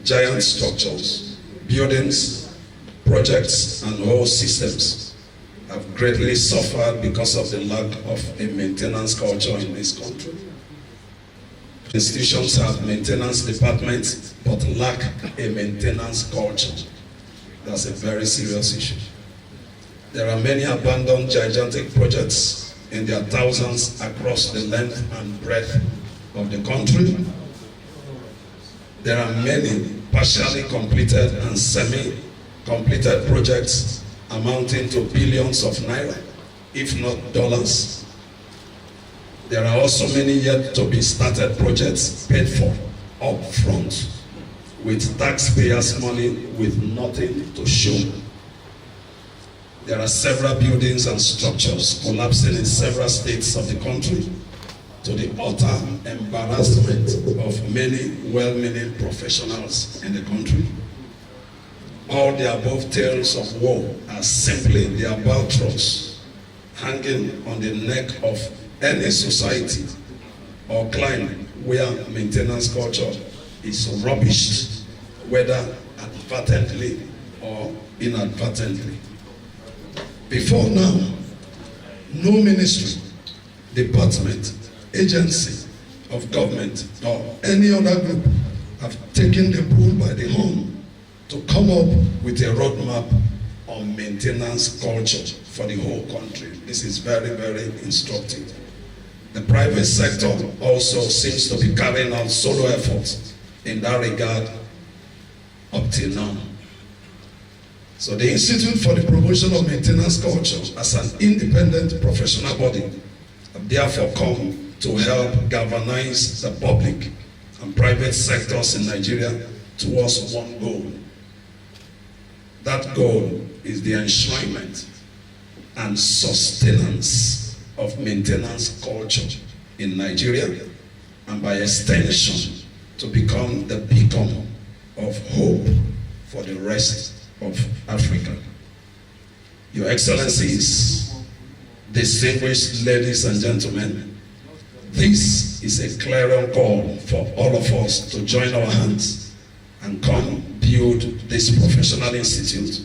giant structures, buildings, projects, and whole systems have greatly suffered because of the lack of a maintenance culture in this country. Institutions have maintenance departments but lack a maintenance culture. That's a very serious issue. There are many abandoned gigantic projects in their thousands across the length and breadth of the country. There are many partially completed and semi-completed projects amounting to billions of naira, if not dollars. There are also many yet to be started projects paid for up front with taxpayers' money with nothing to show. There are several buildings and structures collapsing in several states of the country to the utter embarrassment of many well-meaning professionals in the country. All the above tales of woe are simply the albatross hanging on the neck of any society or client where maintenance culture is rubbished, whether advertently or inadvertently. Before now, no ministry, department, agency of government or any other group have taken the bull by the horn to come up with a roadmap on maintenance culture for the whole country. This is very, very instructive. The private sector also seems to be carrying out solo efforts in that regard up till now. So the Institute for the Promotion of Maintenance Culture, as an independent professional body, have therefore come to help galvanize the public and private sectors in Nigeria towards one goal. That goal is the enshrinement and sustenance of maintenance culture in Nigeria, and by extension to become the beacon of hope for the rest of Africa. Your Excellencies, distinguished ladies and gentlemen, this is a clarion call for all of us to join our hands and come build this professional institute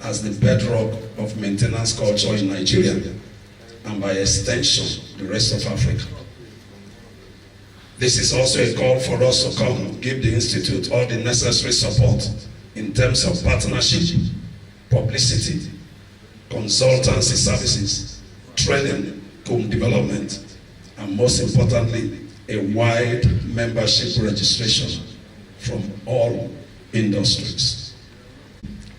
as the bedrock of maintenance culture in Nigeria, and by extension, the rest of Africa. This is also a call for us to come give the Institute all the necessary support in terms of partnership, publicity, consultancy services, training, co-development, and most importantly, a wide membership registration from all industries,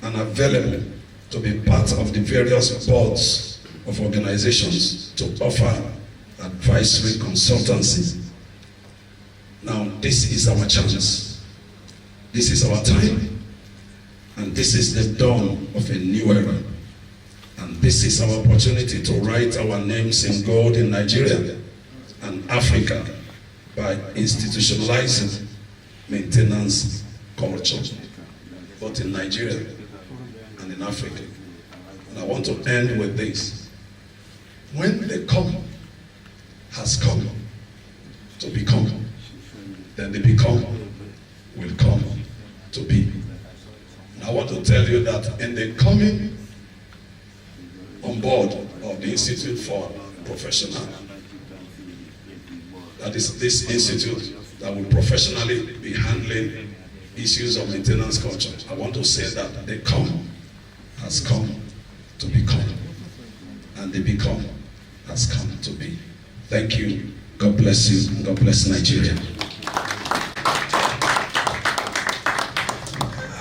and available to be part of the various boards of organizations to offer advisory consultancy. Now, this is our chance. This is our time. And this is the dawn of a new era. And this is our opportunity to write our names in gold in Nigeria and Africa by institutionalizing maintenance culture, both in Nigeria and in Africa. And I want to end with this. When the come has come to become, then the become will come to be. And I want to tell you that in the coming on board of the Institute for Professional, that is this institute that will professionally be handling issues of maintenance culture, I want to say that the come has come to become, and the become has come to be. Thank you. God bless you, and God bless Nigeria.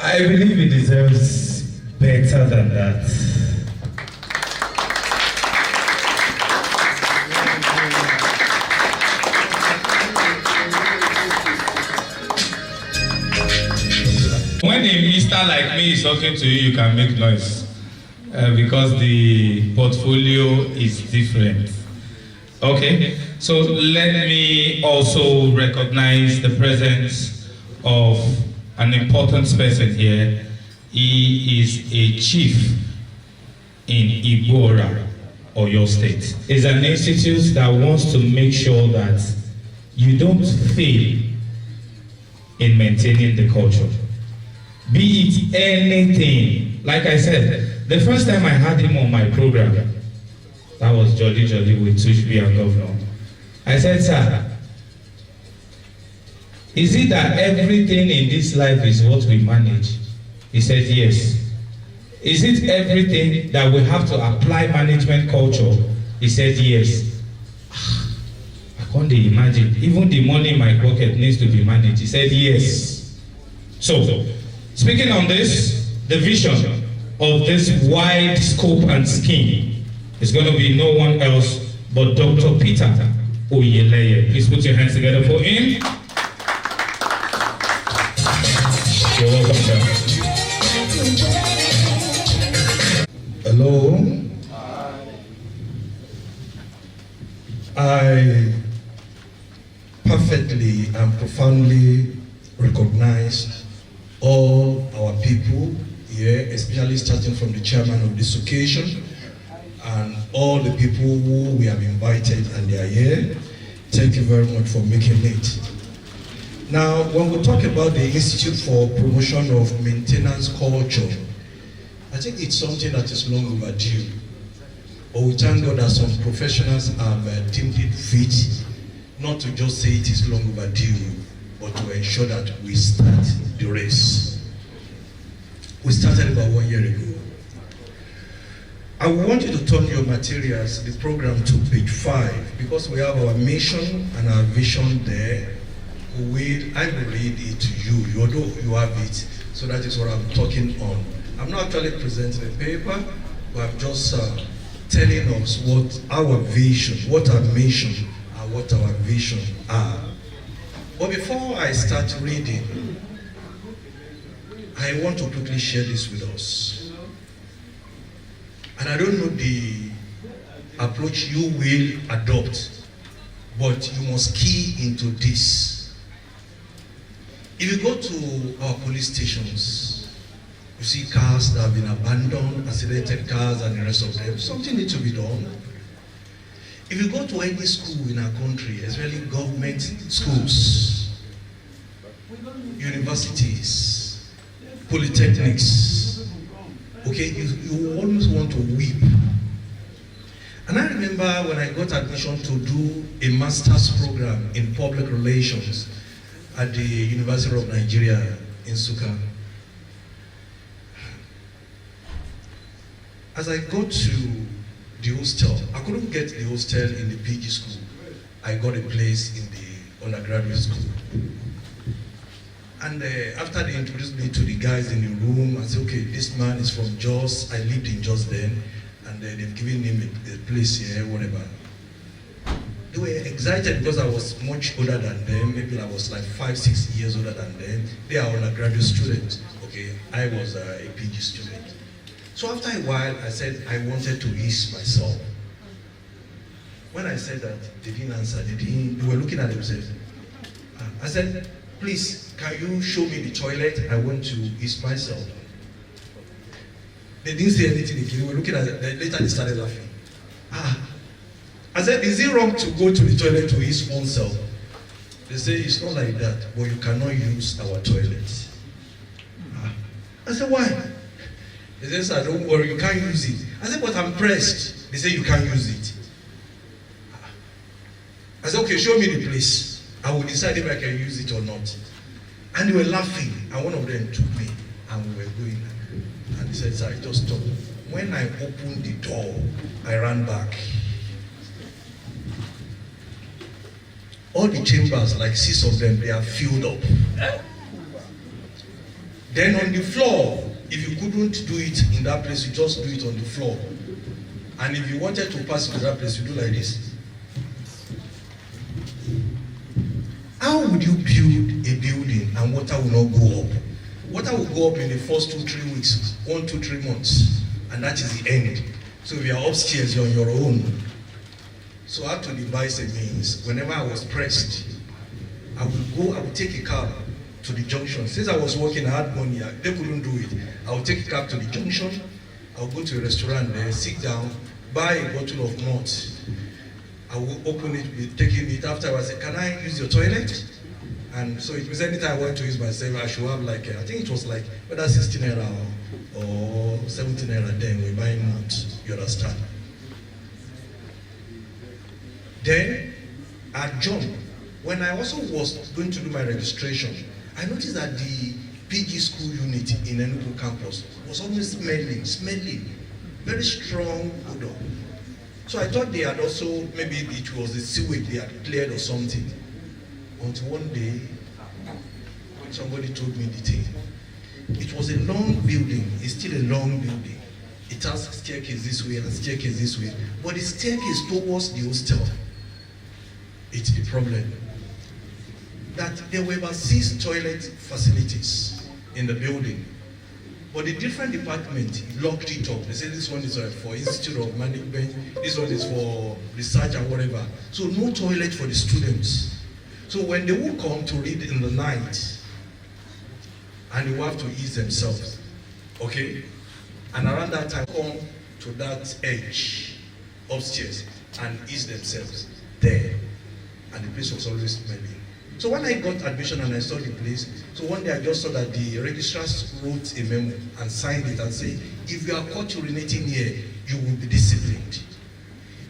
I believe it deserves better than that. When a minister like me is talking to you, you can make noise because the portfolio is different. Okay, so let me also recognize the presence of an important person here. He is a chief in Inaugural, Oyo State. It's an institute that wants to make sure that you don't fail in maintaining the culture. be it anything. Like I said, the first time I had him on my program, that was Jolly with Tushby and Governor. I said, sir, is it that everything in this life is what we manage? He said, yes. Is it everything that we have to apply management culture? He said, yes. I can't imagine. Even the money in my pocket needs to be managed. He said, yes. So, speaking on this, the vision of this wide scope and scheme is going to be no one else but Dr. Peter Oyeleye. Please put your hands together for him. You're welcome, sir. Hello. I perfectly and profoundly recognize all our people here, especially starting from the chairman of this occasion and all the people who we have invited and they are here. Thank you very much for making it. Now, when we talk about the Institute for Promotion of Maintenance Culture, I think it's something that is long overdue. But we thank God that some professionals have deemed it fit not to just say it is long overdue, but to ensure that we start the race. We started about 1 year ago. I want you to turn your materials, the program, to page 5, because we have our mission and our vision there. I will read it to you, although you have it, so that is what I'm talking on. I'm not actually presenting a paper, but I'm just telling us what our vision, what our mission, and what our vision are. But before I start reading, I want to quickly share this with us. And I don't know the approach you will adopt, but you must key into this. If you go to our police stations, you see cars that have been abandoned, accidented cars and the rest of them. Something needs to be done. If you go to any school in our country, especially government schools, universities, polytechnics, okay, you always want to weep. And I remember when I got admission to do a master's program in public relations at the University of Nigeria in Nsukka. As I got to the hostel, I couldn't get the hostel in the PG school. I got a place in the undergraduate school. And after they introduced me to the guys in the room, I said, okay, this man is from Jos. I lived in Jos then, and they've given him a place here, whatever. They were excited because I was much older than them. Maybe I was like 5-6 years older than them. They are undergraduate students. Okay, I was a PG student. So after a while, I said I wanted to ease myself. When I said that, they didn't answer. They were looking at themselves. I said, please, can you show me the toilet? I want to ease myself. They didn't say anything again. They were looking at it. Later, they started laughing. I said, is it wrong to go to the toilet to ease oneself? They say, it's not like that, but you cannot use our toilet. I said, why? They said, sir, don't worry, you can't use it. I said, but I'm pressed. They say, you can't use it. I said, okay, show me the place. I will decide if I can use it or not. And they were laughing, and one of them took me, and we were going. And he said, sir, just stop. When I opened the door, I ran back. All the chambers, like 6 of them, they are filled up. Then on the floor, if you couldn't do it in that place, you just do it on the floor. And if you wanted to pass to that place, you do like this. How would you build a building and water will not go up? Water will go up in the first 2-3 weeks, 1 to 3 months, and that is the end. So if you are upstairs, you're on your own. So I had to devise a means. Whenever I was pressed, I would take a cab to the junction. Since I was working, I had money, they couldn't do it. I would take a cab to the junction, I would go to a restaurant there, sit down, buy a bottle of malt. I would open it, be taking it. After I said, can I use your toilet? And so it was anytime I want to use myself, I should have like, I think it was like, whether 16 naira or 17 naira then we buy not, you understand? Then at John, when I also was going to do my registration, I noticed that the PG school unit in Enugu campus was always smelling, very strong odor. So I thought they had also, maybe it was the sewage they had cleared or something. Until one day, when somebody told me the thing, it was a long building, it's still a long building. It has staircase this way and staircase this way, but the staircase towards the hostel, it's the problem. That there were about 6 toilet facilities in the building, but the different departments locked it up. They said this one is for Institute of Management, this one is for research and whatever. So no toilet for the students. So when they will come to read in the night, and they will have to ease themselves, okay? And around that time, come to that edge upstairs and ease themselves there. And the place was always smelling. So when I got admission and I saw the place, so one day I just saw that the registrar wrote a memo and signed it and said, if you are caught urinating here, you will be disciplined.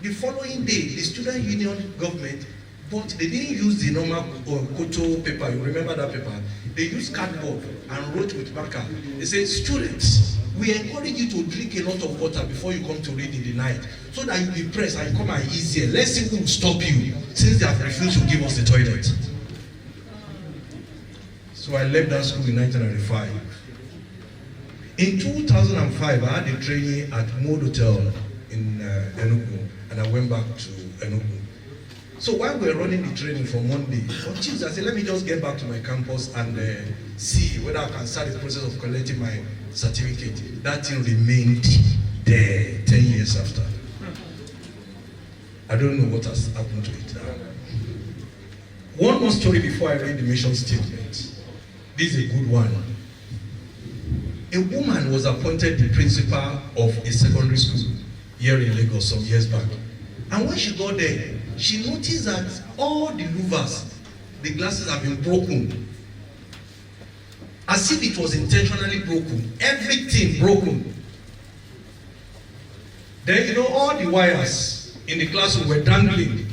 The following day, the student union government, but they didn't use the normal koto paper, you remember that paper? They used cardboard and wrote with marker. They said, students, we encourage you to drink a lot of water before you come to read in the night, so that you'll be pressed and come and ease here. Let's see who will stop you, since they have refused to give us the toilet. So I left that school in 1995. In 2005, I had a training at Mode Hotel in Enugu, and I went back to Enugu. So while we were running the training from Monday, on Tuesday, I said, let me just get back to my campus and see whether I can start the process of collecting my certificate. That thing remained there 10 years after. I don't know what has happened to it now. One more story before I read the mission statement. This is a good one. A woman was appointed the principal of a secondary school here in Lagos some years back. And when she got there, she noticed that all the louvers, the glasses have been broken. As if it was intentionally broken. Everything broken. Then, all the wires in the classroom were dangling.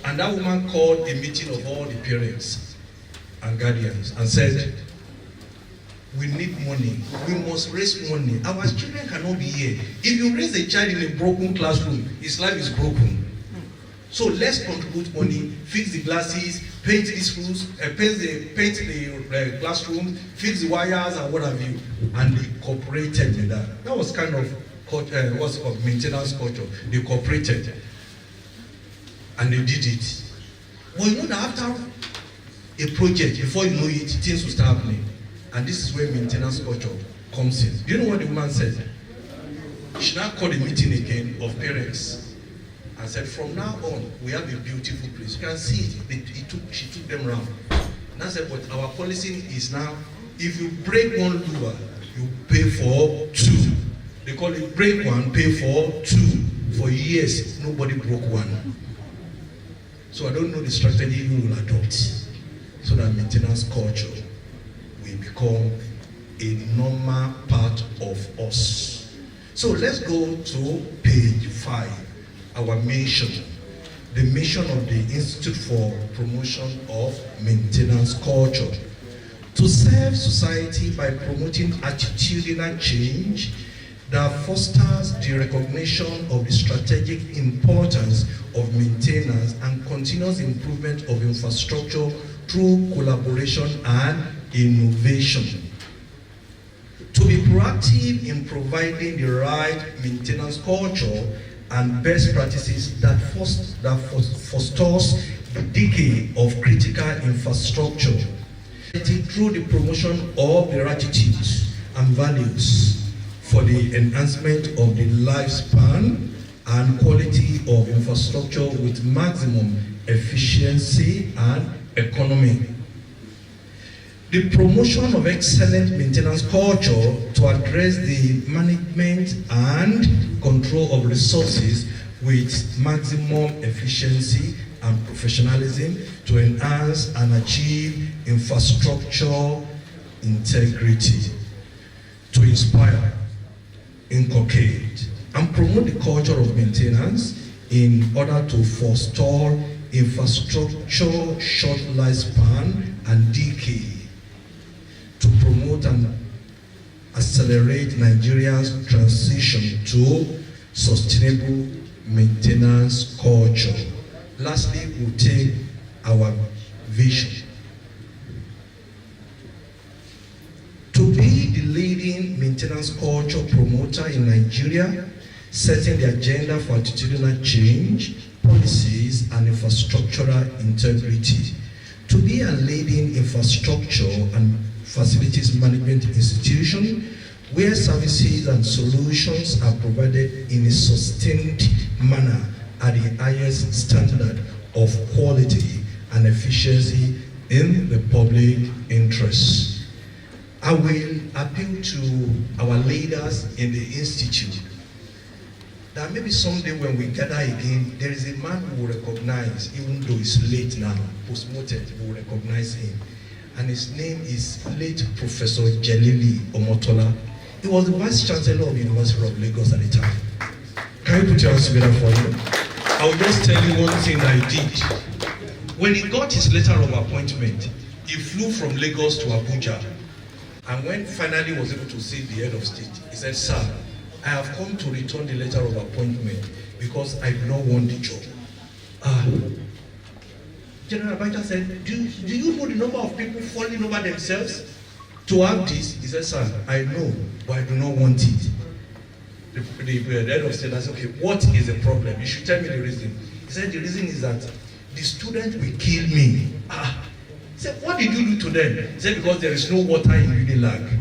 And that woman called a meeting of all the parents and guardians and said, we need money. We must raise money. Our children cannot be here. If you raise a child in a broken classroom, his life is broken. So let's contribute money, fix the glasses, paint these rooms, paint the classroom, fix the wires and what have you. And they cooperated with that. That was kind of what's called maintenance culture. They cooperated. And they did it. But you know that after a project, before you know it, things will start happening. And this is where maintenance culture comes in. Do you know what the woman said? She now called a meeting again of parents and said, from now on, we have a beautiful place. You can see it. She took them around. And I said, but our policy is now, if you break one louver, you pay for 2. They call it break one, pay for 2. For years, nobody broke one. So I don't know the strategy you will adopt so that maintenance culture will become a normal part of us. So let's go to page 5, our mission. The mission of the Institute for Promotion of Maintenance Culture. To serve society by promoting attitudinal change that fosters the recognition of the strategic importance of maintenance and continuous improvement of infrastructure through collaboration and innovation. To be proactive in providing the right maintenance culture and best practices that fosters the decay of critical infrastructure through the promotion of the attitudes and values for the enhancement of the lifespan and quality of infrastructure with maximum efficiency and economy. The promotion of excellent maintenance culture to address the management and control of resources with maximum efficiency and professionalism to enhance and achieve infrastructure integrity, to inspire, inculcate, and promote the culture of maintenance in order to forestall infrastructure short lifespan and decay, to promote and accelerate Nigeria's transition to sustainable maintenance culture. Lastly, we'll take our vision. To be the leading maintenance culture promoter in Nigeria, setting the agenda for attitudinal change, policies, and infrastructural integrity. To be a leading infrastructure and facilities management institution where services and solutions are provided in a sustained manner at the highest standard of quality and efficiency in the public interest. I will appeal to our leaders in the institute that maybe someday when we gather again, there is a man who will recognize, even though he's late now, post-mortem, we will recognize him. And his name is late Professor Jelili Omotola. He was the Vice Chancellor of the University of Lagos at the time. Can you put your hands together for him? I will just tell you one thing that he did. When he got his letter of appointment, he flew from Lagos to Abuja. And when finally he was able to see the head of state, he said, "Sir, I have come to return the letter of appointment because I do not want the job." General Abacha said, do you know the number of people falling over themselves to have this? He said, "Sir, I know, but I do not want it." The head of state said, "Okay, what is the problem? You should tell me the reason." He said, "The reason is that the students will kill me." He said, "What did you do to them?" He said, "Because there is no water in Unilag.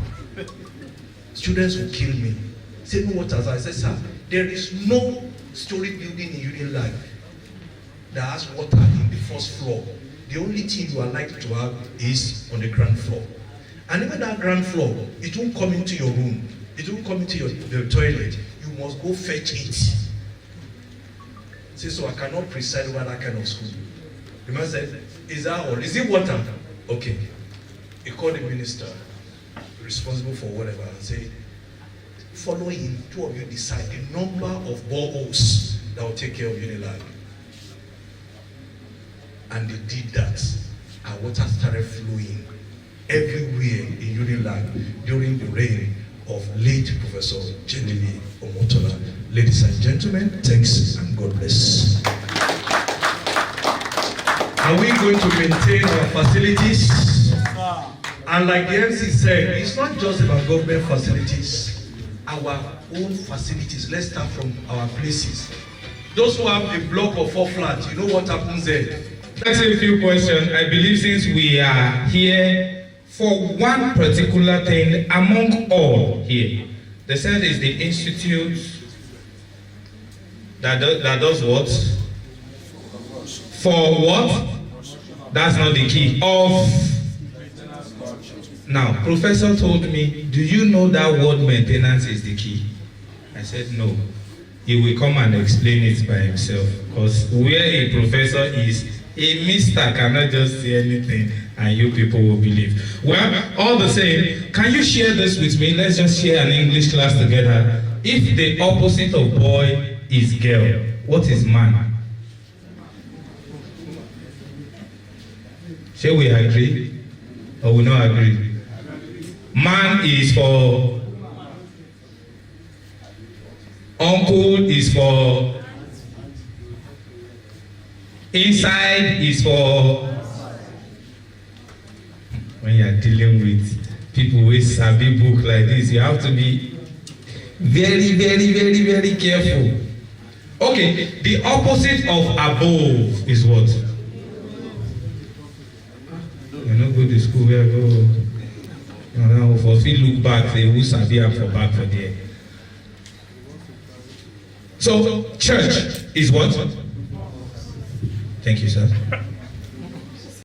Students will kill me." He said, "No water." I said, "Sir, there is no story building in Unilag that has water in the first floor. The only thing you are likely to have is on the ground floor. And even that ground floor, it won't come into your room. It won't come into your toilet. You must go fetch it." Say, "So I cannot preside over that kind of school." The man said, "Is that all? Is it water?" Okay. He called the minister responsible for whatever and said, "Follow him, two of you decide the number of boreholes that will take care of Unilag." And they did that. And water started flowing everywhere in Unilag during the reign of late Professor Jelili Omotola. Ladies and gentlemen, thanks and God bless. Are we going to maintain our facilities? And like the MC said, it's not just about government facilities, our own facilities. Let's start from our places. Those who have a block of 4 flats, you know what happens there? Let's say a few questions. I believe since we are here for one particular thing among all here, they said it's the institute that does what? For what? That's not the key. Now, Professor told me, "Do you know that word maintenance is the key?" I said, "No." He will come and explain it by himself. Because where a professor is, a mister cannot just say anything and you people will believe. Well, all the same, can you share this with me? Let's just share an English class together. If the opposite of boy is girl, what is man? Shall we agree or we not agree? Man is for uncle, is for inside, is for when you are dealing with people with sabi book like this, you have to be very, very, very, very careful. Okay, the opposite of above is what? You know, go to school where go. Now, for if you look back, they will sabi up for back for there. So, church is what? Thank you, sir.